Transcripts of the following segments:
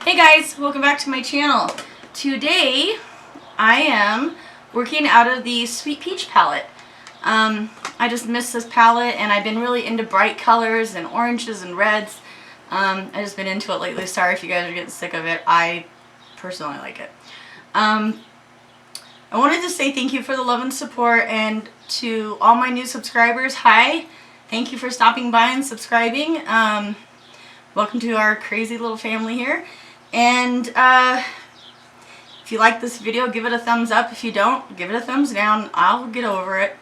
Hey guys, welcome back to my channel. Today I am working out of the Sweet Peach palette. I just missed this palette and I've been really into bright colors and oranges and reds. I've just been into it lately. Sorry if you guys are getting sick of it. I personally like it. I wanted to say thank you for the love and support, and to all my new subscribers, hi. Thank you for stopping by and subscribing. Welcome to our crazy little family here. And if you like this video, give it a thumbs up. If you don't, give it a thumbs down. I'll get over it.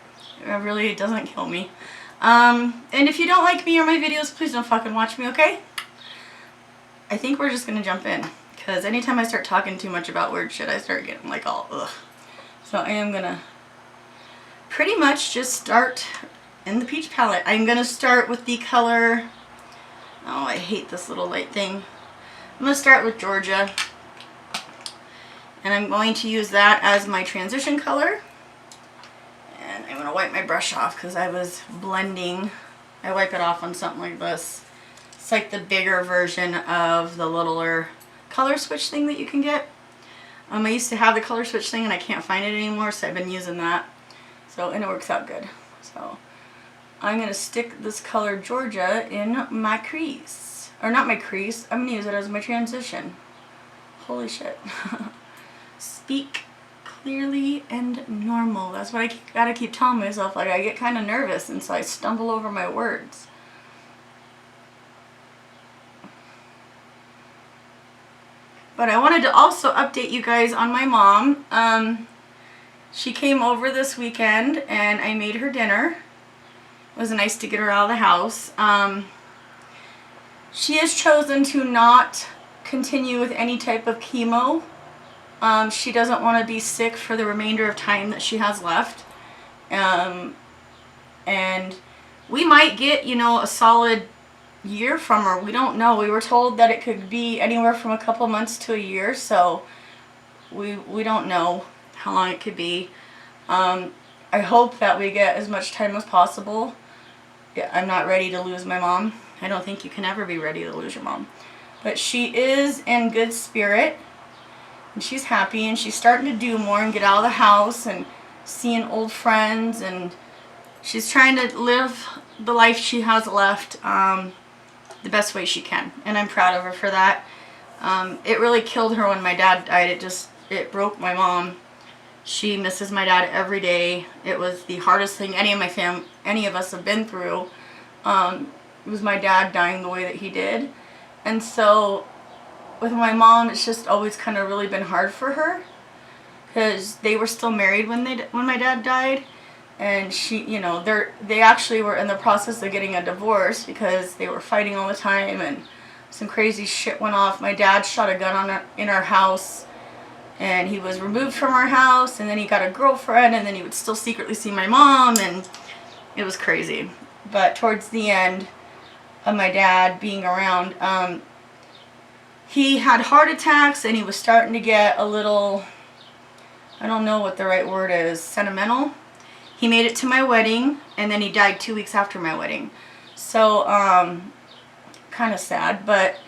It really doesn't kill me. And if you don't like me or my videos, please don't fucking watch me, okay? I think we're just gonna jump in, because anytime I start talking too much about weird shit, I start getting like all ugh. So I am gonna pretty much just start in the peach palette. I'm gonna start with the color, oh, I hate this little light thing. I'm going to start with Georgia, and I'm going to use that as my transition color. And I'm going to wipe my brush off because I was blending. I wipe it off on something like this. It's like the bigger version of the littler color switch thing that you can get. I used to have the color switch thing and I can't find it anymore, so I've been using that. So, and it works out good. So I'm going to stick this color Georgia in my crease. Or not my crease, I'm going to use it as my transition. Holy shit. Speak clearly and normal. That's what I gotta keep telling myself. Like, I get kind of nervous and so I stumble over my words. But I wanted to also update you guys on my mom. She came over this weekend and I made her dinner. It was nice to get her out of the house. She has chosen to not continue with any type of chemo. She doesn't want to be sick for the remainder of time that she has left. And we might get, you know, a solid year from her. We don't know. We were told that it could be anywhere from a couple months to a year, so we don't know how long it could be. I hope that we get as much time as possible. Yeah, I'm not ready to lose my mom. I don't think you can ever be ready to lose your mom. But she is in good spirit. And she's happy. And she's starting to do more and get out of the house and seeing old friends. And she's trying to live the life she has left the best way she can. And I'm proud of her for that. It really killed her when my dad died. It broke my mom. She misses my dad every day. It was the hardest thing any of us have been through. It was my dad dying the way that he did. And so with my mom, it's just always kind of really been hard for her, because they were still married when my dad died, and she, you know, they actually were in the process of getting a divorce because they were fighting all the time and some crazy shit went off. My dad shot a gun in our house, and he was removed from our house, and then he got a girlfriend, and then he would still secretly see my mom, and it was crazy. But towards the end of my dad being around, he had heart attacks and he was starting to get a little, I don't know what the right word is, sentimental. He made it to my wedding and then he died 2 weeks after my wedding. So, kind of sad, but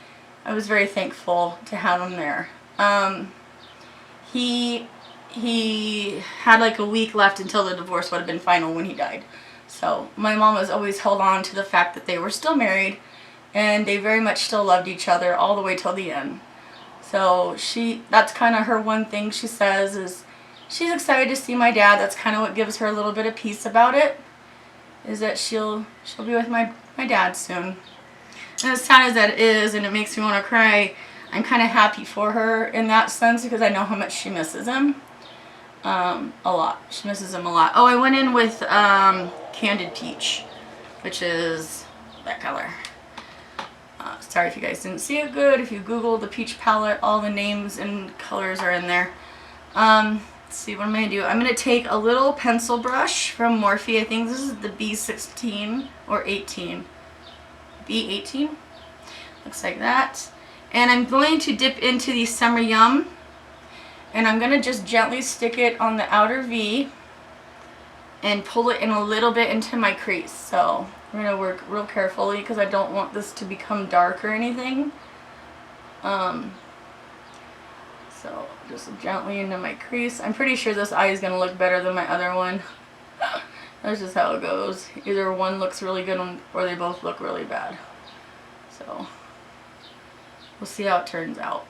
I was very thankful to have him there. He had like a week left until the divorce would have been final when he died. So my mom has always held on to the fact that they were still married and they very much still loved each other all the way till the end. So that's kind of her one thing she says, is she's excited to see my dad. That's kind of what gives her a little bit of peace about it, is that she'll be with my dad soon. And as sad as that is, and it makes me want to cry, I'm kind of happy for her in that sense, because I know how much she misses him. A lot. She misses him a lot. Oh, I went in with Candied Peach, which is that color. Sorry if you guys didn't see it good. If you Google the peach palette, all the names and colors are in there. Let's see, what I'm going to do. I'm going to take a little pencil brush from Morphe. I think this is the B16 or 18. B18. Looks like that. And I'm going to dip into the Summer Yum. And I'm going to just gently stick it on the outer V and pull it in a little bit into my crease. So I'm going to work real carefully because I don't want this to become dark or anything. So just gently into my crease. I'm pretty sure this eye is going to look better than my other one. That's just how it goes. Either one looks really good or they both look really bad. So we'll see how it turns out.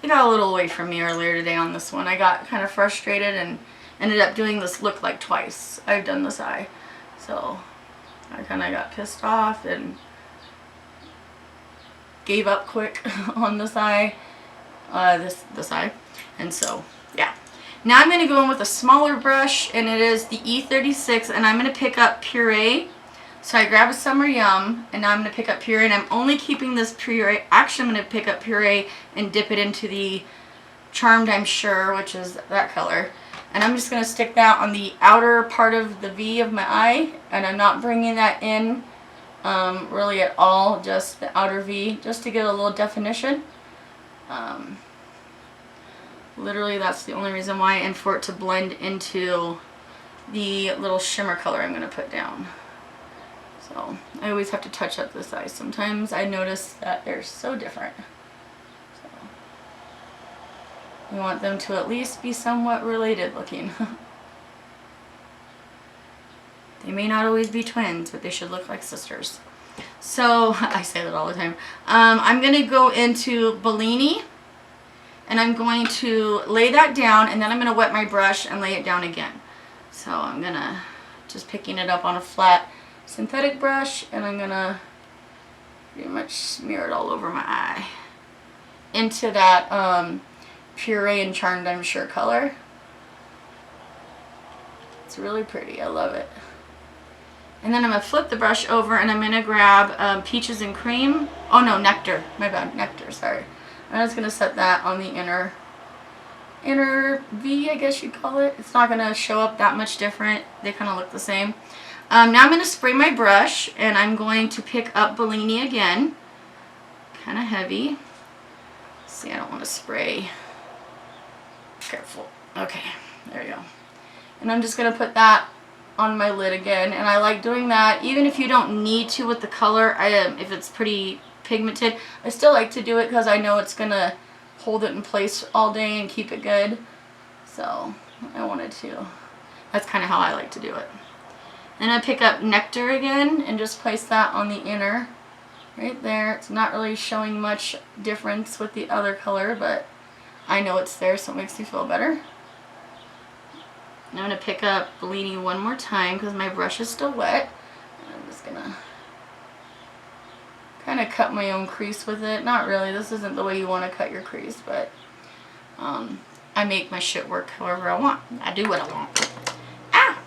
It got a little away from me earlier today on this one. I got kind of frustrated and ended up doing this look like twice. I've done this eye. So I kind of got pissed off and gave up quick on this eye. This eye. And so, yeah. Now I'm going to go in with a smaller brush, and it is the E36, and I'm going to pick up Puree. So I grab a Summer Yum, and now I'm going to pick up Puree, and I'm only keeping this Puree. Actually, I'm going to pick up Puree and dip it into the Charmed, I'm Sure, which is that color. And I'm just going to stick that on the outer part of the V of my eye, and I'm not bringing that in really at all, just the outer V, just to get a little definition. Literally, that's the only reason why, and for it to blend into the little shimmer color I'm going to put down. So I always have to touch up this eye. Sometimes I notice that they're so different. So we want them to at least be somewhat related looking. They may not always be twins, but they should look like sisters. So I say that all the time. I'm going to go into Bellini, and I'm going to lay that down, and then I'm going to wet my brush and lay it down again. So I'm going to just picking it up on a flat synthetic brush, and I'm going to pretty much smear it all over my eye into that Puree and Charmed, I'm Sure color. It's really pretty. I love it. And then I'm going to flip the brush over, and I'm going to grab Peaches and Cream. Oh no, Nectar. My bad. Nectar, sorry. I'm just going to set that on the inner V, I guess you'd call it. It's not going to show up that much different. They kind of look the same. Now I'm going to spray my brush, and I'm going to pick up Bellini again. Kind of heavy. See, I don't want to spray. Careful. Okay, there you go. And I'm just going to put that on my lid again, and I like doing that even if you don't need to with the color. If it's pretty pigmented, I still like to do it because I know it's gonna hold it in place all day and keep it good. So I wanted to. That's kind of how I like to do it. Then I pick up Nectar again and just place that on the inner right there. It's not really showing much difference with the other color, but I know it's there, so it makes me feel better. I'm going to pick up Bellini one more time because my brush is still wet. And I'm just going to kind of cut my own crease with it. Not really. This isn't the way you want to cut your crease, but I make my shit work however I want. I do what I want. Ah!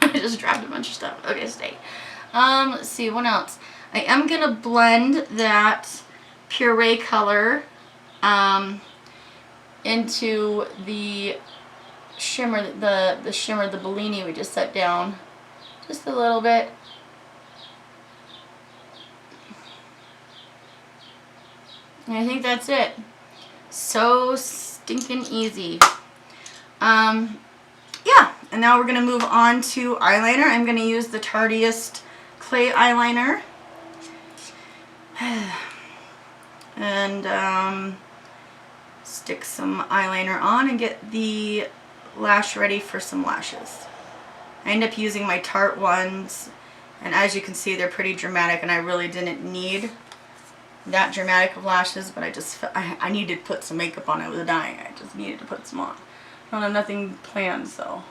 I just dropped a bunch of stuff. Okay, stay. Let's see, what else? I am going to blend that Puree color into the shimmer, the shimmer, the Bellini we just set down, just a little bit. And I think that's it. So stinking easy. Yeah, and now we're gonna move on to eyeliner. I'm gonna use the Tarte clay eyeliner, and stick some eyeliner on and get the lash ready for some lashes. I end up using my Tarte ones, and as you can see, they're pretty dramatic, and I really didn't need that dramatic of lashes, but I needed to put some makeup on. I was dying. I just needed to put some on. I don't have nothing planned, so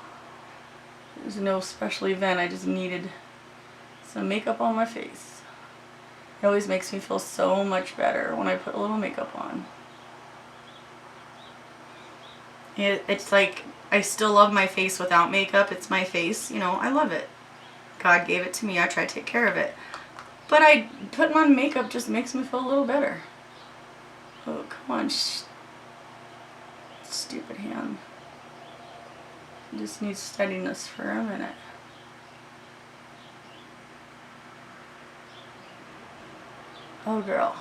there's no special event. I just needed some makeup on my face. It always makes me feel so much better when I put a little makeup on. It's like I still love my face without makeup. It's my face, you know, I love it. God gave it to me. I try to take care of it. But putting on makeup just makes me feel a little better. Oh, come on, stupid hand. It just needs steadiness for a minute. Oh, girl.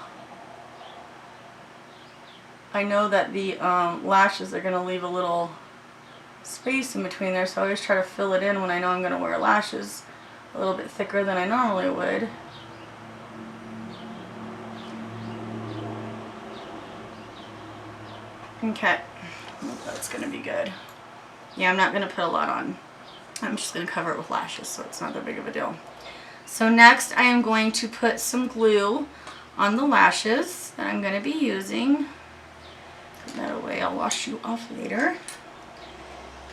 I know that the lashes are going to leave a little space in between there, so I always try to fill it in when I know I'm going to wear lashes a little bit thicker than I normally would. Okay, that's gonna be good. Yeah, I'm not gonna put a lot on. I'm just gonna cover it with lashes, so it's not that big of a deal. So next I am going to put some glue on the lashes that I'm gonna be using. Put that away, I'll wash you off later.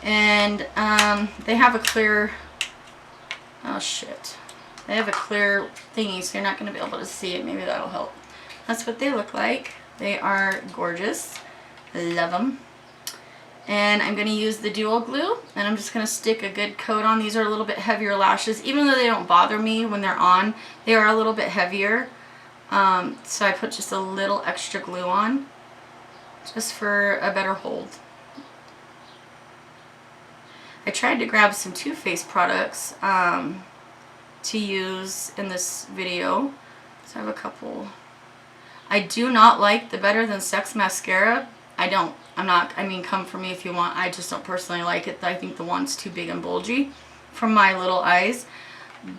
And they have a clear, oh shit. They have a clear thingy, so you're not gonna be able to see it. Maybe that'll help. That's what they look like. They are gorgeous. Love them. And I'm going to use the dual glue, and I'm just going to stick a good coat on. These are a little bit heavier lashes. Even though they don't bother me when they're on, they are a little bit heavier. So I put just a little extra glue on, just for a better hold. I tried to grab some TooFaced products to use in this video. So I have a couple. I do not like the Better Than Sex mascara. I mean, come for me if you want. I just don't personally like it. I think the one's too big and bulgy for my little eyes.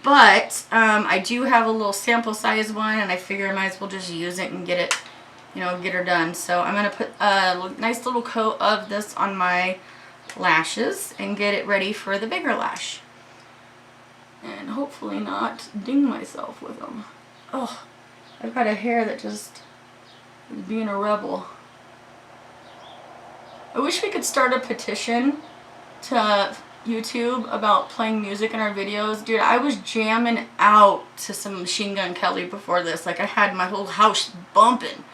But I do have a little sample size one, and I figure I might as well just use it and get it, you know, get her done. So I'm going to put a nice little coat of this on my lashes and get it ready for the bigger lash. And hopefully not ding myself with them. Oh, I've got a hair that just is being a rebel. I wish we could start a petition to YouTube about playing music in our videos. Dude, I was jamming out to some Machine Gun Kelly before this. Like, I had my whole house bumping.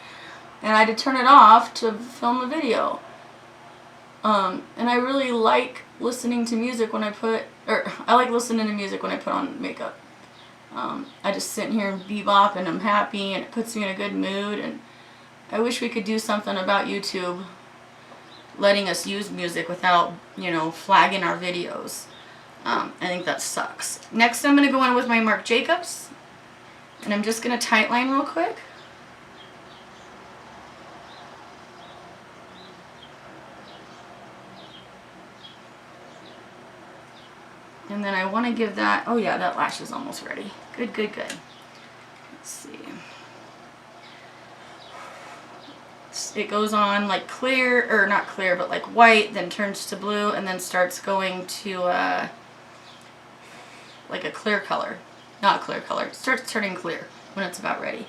And I had to turn it off to film a video. And I really like listening to music when I like listening to music when I put on makeup. I just sit here and bebop and I'm happy and it puts me in a good mood. And I wish we could do something about YouTube letting us use music without, you know, flagging our videos. I think that sucks. Next I'm going to go in with my Marc Jacobs, and I'm just going to tightline real quick. And then I want to give that, oh yeah, that lash is almost ready. Good, good, good. Let's see. It goes on like clear, or not clear, but like white, then turns to blue, and then starts going to like a clear color. Not clear color. It starts turning clear when it's about ready.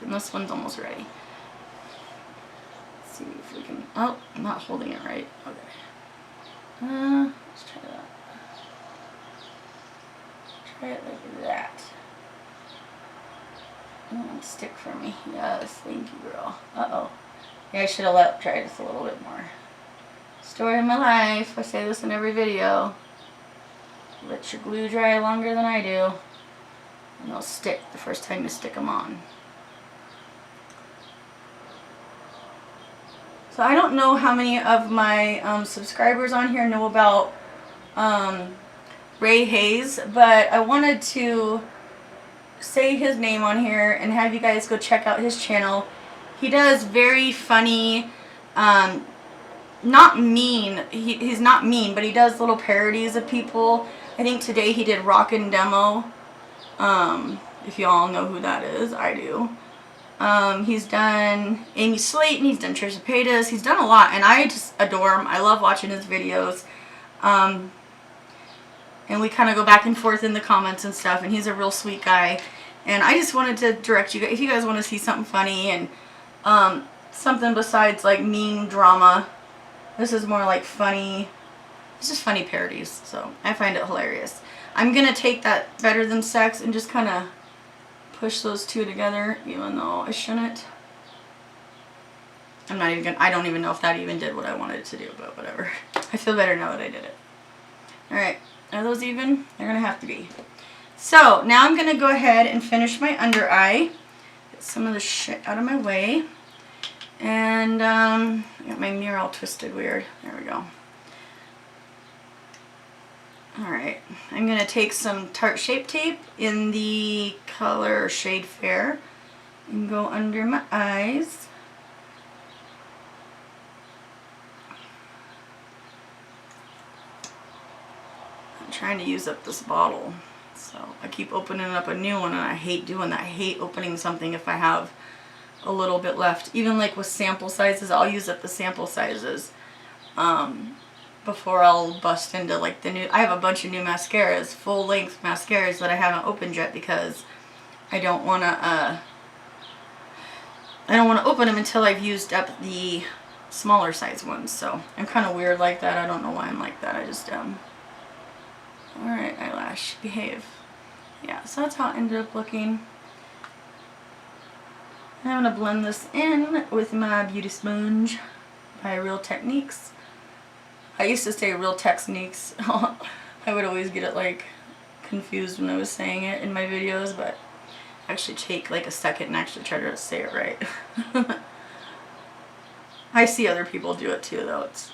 And this one's almost ready. Let's see if we can, oh, I'm not holding it right. Okay. Let's try that. Try it like that. Stick for me. Yes, thank you, girl. Uh-oh. Yeah, I should have tried this a little bit more. Story of my life. I say this in every video. Let your glue dry longer than I do, and they'll stick the first time you stick them on. So I don't know how many of my subscribers on here know about Ray Hayes, but I wanted to say his name on here and have you guys go check out his channel. He does very funny, not mean, he's not mean, but he does little parodies of people. I think today he did Rockin' Demo, if you all know who that is. I do. He's done Amy Slayton, he's done Trisha Paytas, he's done a lot, and I just adore him. I love watching his videos. And we kind of go back and forth in the comments and stuff, and he's a real sweet guy. And I just wanted to direct you guys, if you guys want to see something funny and something besides like mean drama, this is more like funny, it's just funny parodies, so I find it hilarious. I'm going to take that Better Than Sex and just kind of push those two together, even though I shouldn't. I'm not even gonna, I don't even know if that even did what I wanted it to do, but whatever. I feel better now that I did it. Alright, are those even? They're going to have to be. So, now I'm going to go ahead and finish my under eye. Get some of the shit out of my way. And, I got my mirror all twisted weird. There we go. Alright, I'm going to take some Tarte Shape Tape in the color Shade Fair and go under my eyes. I'm trying to use up this bottle, so I keep opening up a new one, and I hate doing that. I hate opening something if I have a little bit left. Even like with sample sizes, I'll use up the sample sizes before I'll bust into like the new. I have a bunch of new mascaras, full length mascaras that I haven't opened yet because I don't want to open them until I've used up the smaller size ones. So I'm kind of weird like that. I don't know why I'm like that. I just alright, eyelash, behave. Yeah, so that's how it ended up looking. I'm going to blend this in with my beauty sponge by Real Techniques. I used to say Real Techniques. I would always get it like confused when I was saying it in my videos, but actually take like a second and actually try to say it right. I see other people do it too though. It's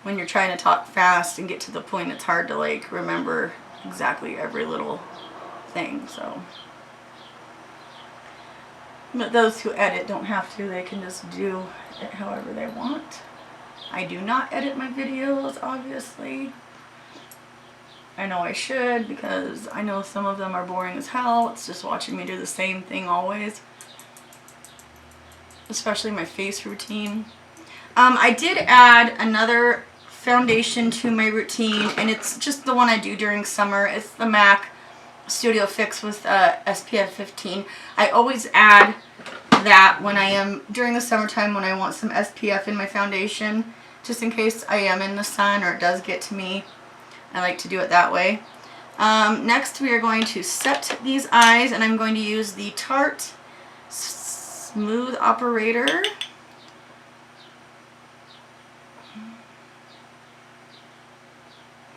when you're trying to talk fast and get to the point, it's hard to like remember exactly every little thing. So, but those who edit don't have to. They can just do it however they want. I do not edit my videos, obviously. I know I should because I know some of them are boring as hell. It's just watching me do the same thing always. Especially my face routine. I did add another foundation to my routine, and it's just the one I do during summer. It's the MAC Studio Fix with SPF 15. I always add that when I am during the summertime when I want some SPF in my foundation, just in case I am in the sun or it does get to me. I like to do it that way. Next we are going to set these eyes, and I'm going to use the Tarte Smooth Operator.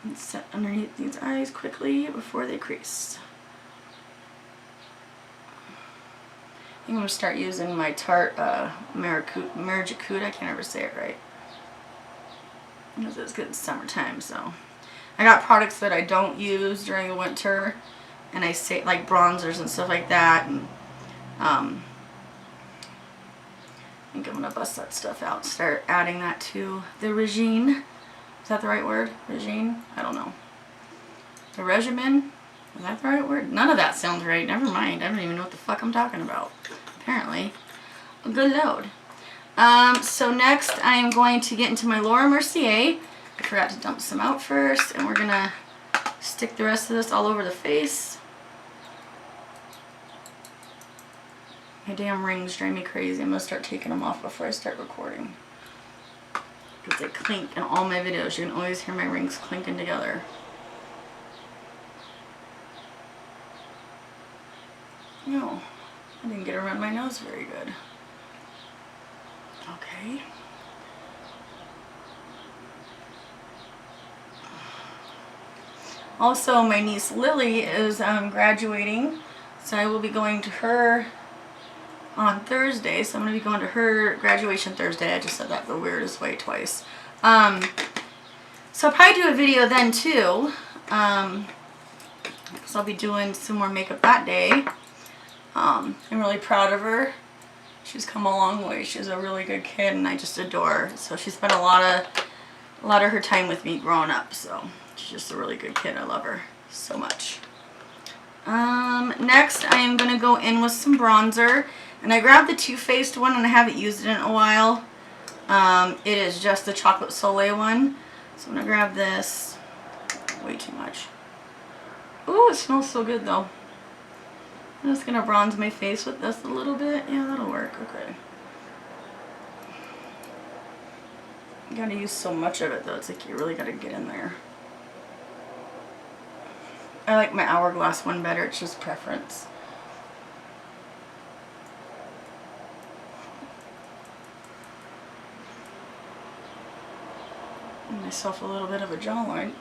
And set underneath these eyes quickly before they crease. I'm going to start using my Tarte Maracuda. I can't ever say it right. Because it's good in summertime, so. I got products that I don't use during the winter, and I say like bronzers and stuff like that, and I think I'm going to bust that stuff out and start adding that to the regime. Is that the right word? Regime? I don't know. The regimen? Is that the right word? None of that sounds right. Never mind. I don't even know what the fuck I'm talking about. Apparently. A good load. So next I am going to get into my Laura Mercier. I forgot to dump some out first, and we're going to stick the rest of this all over the face. My damn rings drive me crazy. I'm going to start taking them off before I start recording. Because they clink in all my videos. You can always hear my rings clinking together. No, I didn't get around my nose very good. Okay. Also, my niece Lili is graduating, so I will be going to her on Thursday. So I'm going to be going to her graduation Thursday. I just said that the weirdest way twice. So I'll probably do a video then too, because I'll be doing some more makeup that day. I'm really proud of her. She's come a long way. She's a really good kid, and I just adore her. So she spent a lot of her time with me growing up. So she's just a really good kid. I love her so much. Next, I am going to go in with some bronzer, and I grabbed the TooFaced one, and I haven't used it in a while. It is just the Chocolate Soleil one. So I'm going to grab this. Way too much. Ooh, it smells so good though. I'm just going to bronze my face with this a little bit. Yeah, that'll work. Okay. You gotta use so much of it though. It's like you really gotta get in there. I like my Hourglass one better. It's just preference. Give myself a little bit of a jawline.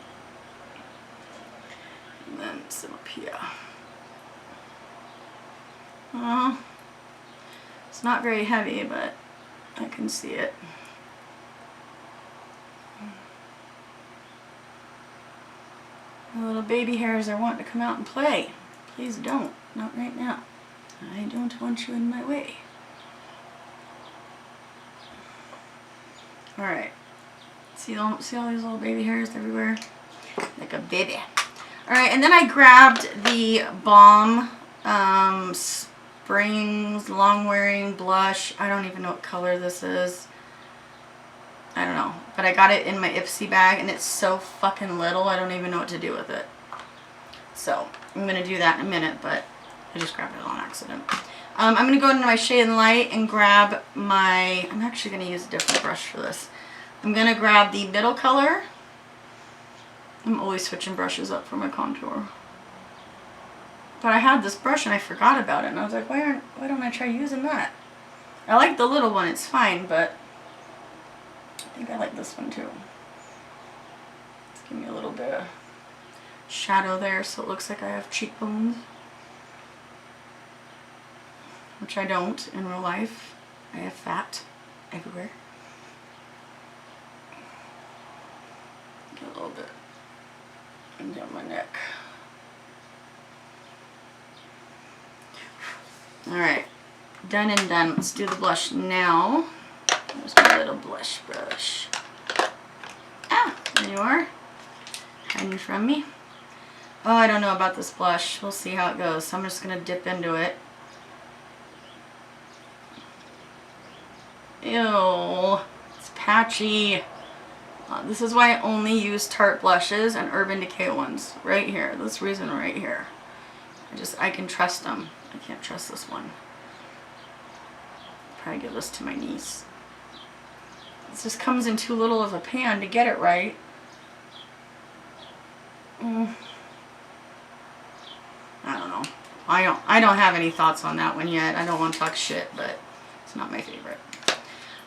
And then some up here. It's not very heavy, but I can see it. The little baby hairs are wanting to come out and play. Please don't. Not right now. I don't want you in my way. Alright. See all these little baby hairs everywhere? Like a baby. Alright, and then I grabbed the Balm Springs long wearing blush. I don't even know what color this is. I don't know, but I got it in my Ipsy bag and it's so fucking little I don't even know what to do with it. So I'm gonna do that in a minute, but I just grabbed it on accident. I'm gonna go into my Shade and Light and grab my, I'm actually gonna use a different brush for this. I'm gonna grab the middle color. I'm always switching brushes up for my contour. But I had this brush and I forgot about it and I was like, why don't I try using that? I like the little one, it's fine, but I think I like this one too. Let's give me a little bit of shadow there so it looks like I have cheekbones. Which I don't in real life. I have fat everywhere. Get a little bit and down my neck. Alright, done and done. Let's do the blush now. There's my little blush brush. Ah, there you are. Hiding from me. Oh, I don't know about this blush. We'll see how it goes. So I'm just going to dip into it. Ew, it's patchy. This is why I only use Tarte blushes and UrbanDecay ones. Right here. This reason right here. I can trust them. I can't trust this one. Probably give this to my niece. This just comes in too little of a pan to get it right. I don't know. I don't have any thoughts on that one yet. I don't want to talk shit, but it's not my favorite.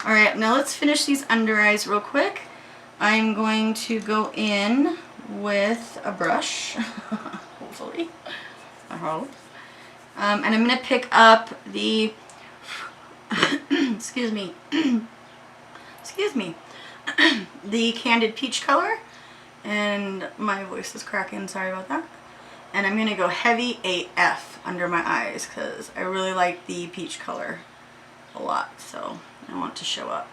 Alright, now let's finish these under eyes real quick. I'm going to go in with a brush, hopefully. I hope. And I'm going to pick up the, excuse me, the Candid Peach color. And my voice is cracking, sorry about that. And I'm going to go heavy AF under my eyes because I really like the peach color a lot, so I want to show up.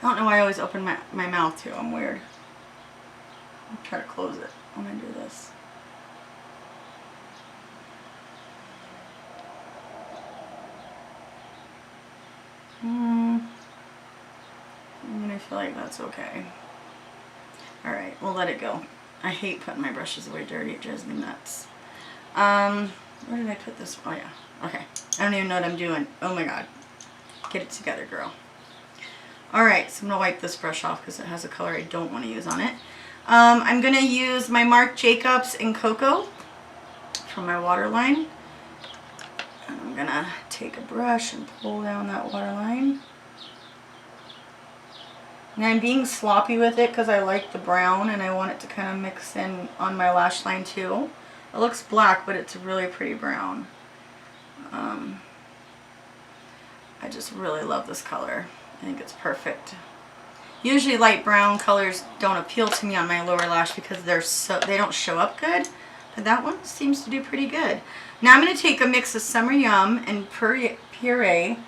I don't know why I always open my mouth too, I'm weird. I'll try to close it when I do this. I feel like that's okay. Alright, we'll let it go. I hate putting my brushes away dirty, it drives me nuts. Where did I put this? Oh yeah, okay. I don't even know what I'm doing. Oh my god. Get it together, girl. Alright, so I'm going to wipe this brush off because it has a color I don't want to use on it. I'm going to use my Marc Jacobs in Cocoa from my waterline. And I'm going to take a brush and pull down that waterline. And I'm being sloppy with it because I like the brown and I want it to kind of mix in on my lash line too. It looks black, but it's really pretty brown. I just really love this color. I think it's perfect. Usually light brown colors don't appeal to me on my lower lash because they don't show up good. But that one seems to do pretty good. Now I'm going to take a mix of Summer Yum and Puree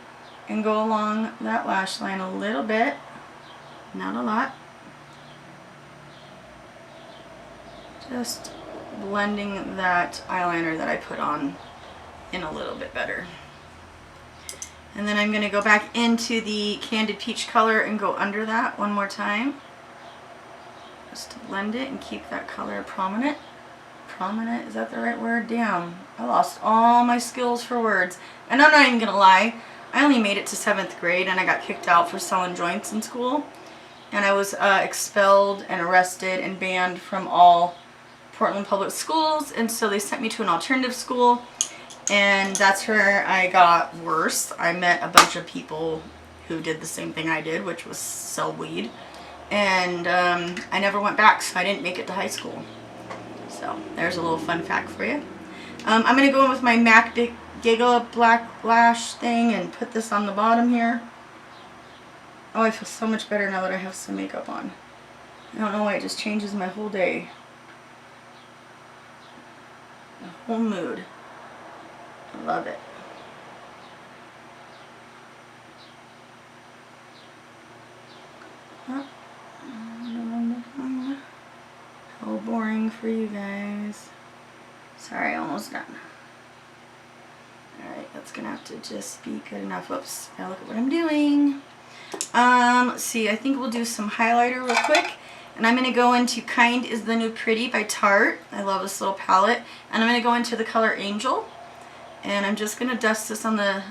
and go along that lash line a little bit. Not a lot. Just blending that eyeliner that I put on in a little bit better. And then I'm going to go back into the Candid Peach color and go under that one more time. Just to blend it and keep that color prominent. Prominent, is that the right word? Damn, I lost all my skills for words. And I'm not even going to lie, I only made it to 7th grade and I got kicked out for selling joints in school. And I was expelled and arrested and banned from all Portland public schools, and so they sent me to an alternative school, and that's where I got worse. I met a bunch of people who did the same thing I did, which was sell weed, and I never went back, so I didn't make it to high school. So there's a little fun fact for you. I'm going to go in with my MAC GigaBlack lash thing and put this on the bottom here. Oh, I feel so much better now that I have some makeup on. I don't know why, it just changes my whole day. The whole mood. I love it. How boring for you guys. almost done. Alright, that's gonna have to just be good enough. Whoops, now look at what I'm doing. Let's see, I think we'll do some highlighter real quick. And I'm going to go into Kind is the New Pretty by Tarte. I love this little palette. And I'm going to go into the color Angel. And I'm just going to dust this on the,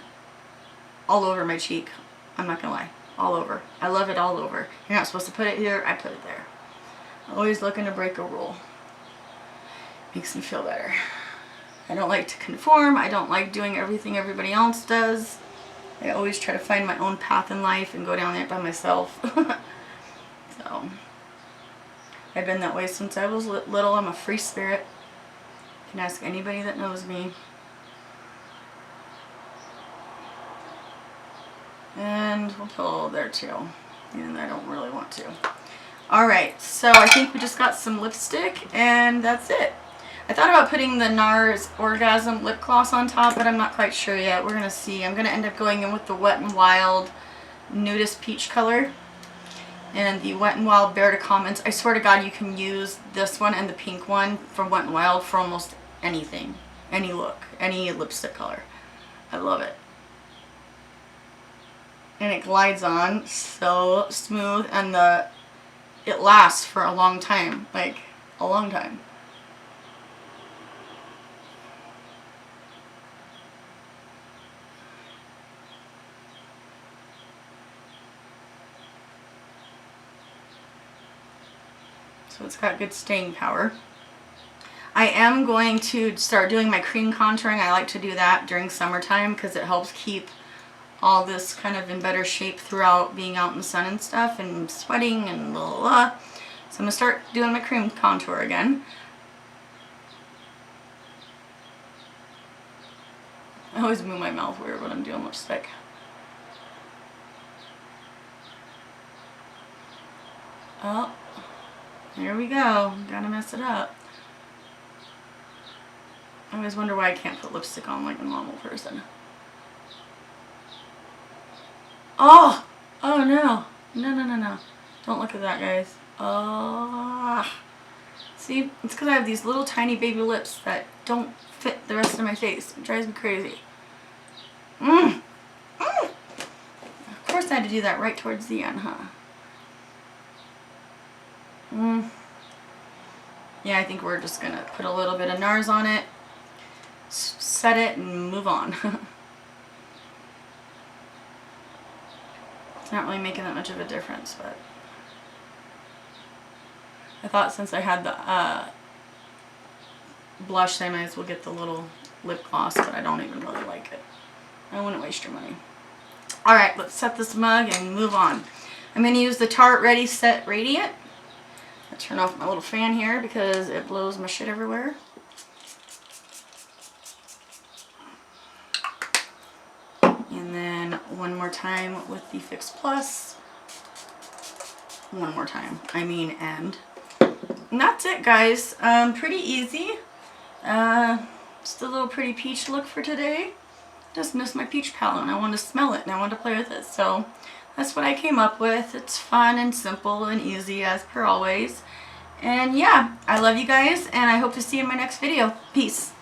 all over my cheek. I'm not going to lie. All over. I love it all over. You're not supposed to put it here. I put it there. Always looking to break a rule. Makes me feel better. I don't like to conform. I don't like doing everything everybody else does. I always try to find my own path in life and go down it by myself. So, I've been that way since I was little. I'm a free spirit. You can ask anybody that knows me. And we'll put a little there too. And I don't really want to. Alright, so I think we just got some lipstick and that's it. I thought about putting the NARS Orgasm lip gloss on top, but I'm not quite sure yet. We're going to see. I'm going to end up going in with the Wet n Wild Nudist Peach color. And the Wet n Wild Bear to Comments. I swear to God, you can use this one and the pink one from Wet n Wild for almost anything. Any look. Any lipstick color. I love it. And it glides on so smooth, and it lasts for a long time. Like, a long time. So it's got good staying power. I am going to start doing my cream contouring. I like to do that during summertime because it helps keep all this kind of in better shape throughout being out in the sun and stuff and sweating and blah, blah, blah. So I'm going to start doing my cream contour again. I always move my mouth weird when I'm doing lipstick. Oh. There we go. Gotta mess it up. I always wonder why I can't put lipstick on like a normal person. Oh! Oh no. No, no, no, no. Don't look at that, guys. Oh. See? It's because I have these little tiny baby lips that don't fit the rest of my face. It drives me crazy. Of course I had to do that right towards the end, huh? Yeah, I think we're just going to put a little bit of NARS on it, set it, and move on. It's not really making that much of a difference, but I thought since I had the blush, I might as well get the little lip gloss, but I don't even really like it. I wouldn't waste your money. Alright, let's set this mug and move on. I'm going to use the Tarte Ready Set Radiant. I turn off my little fan here because it blows my shit everywhere. And then one more time with the Fix Plus. One more time. I mean, and that's it, guys. Pretty easy. Just a little pretty peach look for today. Just missed my peach palette and I want to smell it and I want to play with it. So that's what I came up with. It's fun and simple and easy as per always. And yeah, I love you guys and I hope to see you in my next video. Peace.